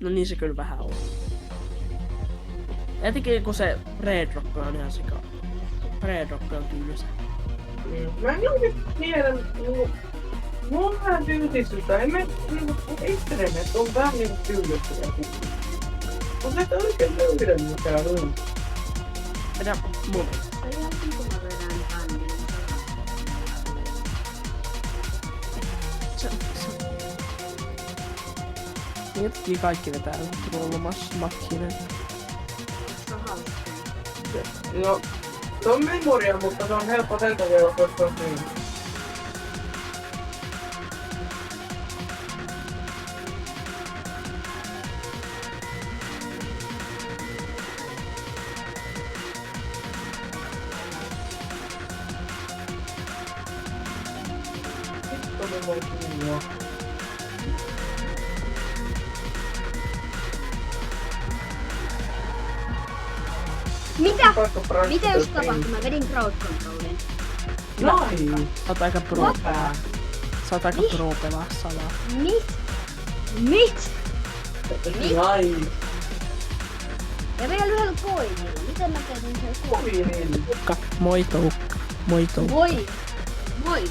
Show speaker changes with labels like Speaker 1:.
Speaker 1: No niin se kyllä vähän on. Etenkin kun se Red Rock on ihan sika. Red Rock on tylsä.
Speaker 2: Mä en jotenkin tiedä, mulla on vähän tylsistystä. En mä internet on vähän niinku tylsistyä. Mutta et oikein löydä mitään uutta.
Speaker 1: Vedä mun. Miettii kaikki vetää Trollmas-Makkinen.
Speaker 2: No, se on memoria, mutta se on helppo sen takia, koska se on niin. Sitten me voi kuulua.
Speaker 3: Mitä? Mitä jos tapahtui? Mä vedin crowd controlin.
Speaker 2: Noin!
Speaker 1: Sä oot aika pro pelaa. Sä oot aika pro pelaa salaa.
Speaker 3: Mit?
Speaker 2: Noin!
Speaker 3: Ja vielä yhdellä koinilla. Miten mä tein sen koin?
Speaker 2: Kovin.
Speaker 1: Ukka, moi Toukka. Moi Toukka.
Speaker 3: Moi!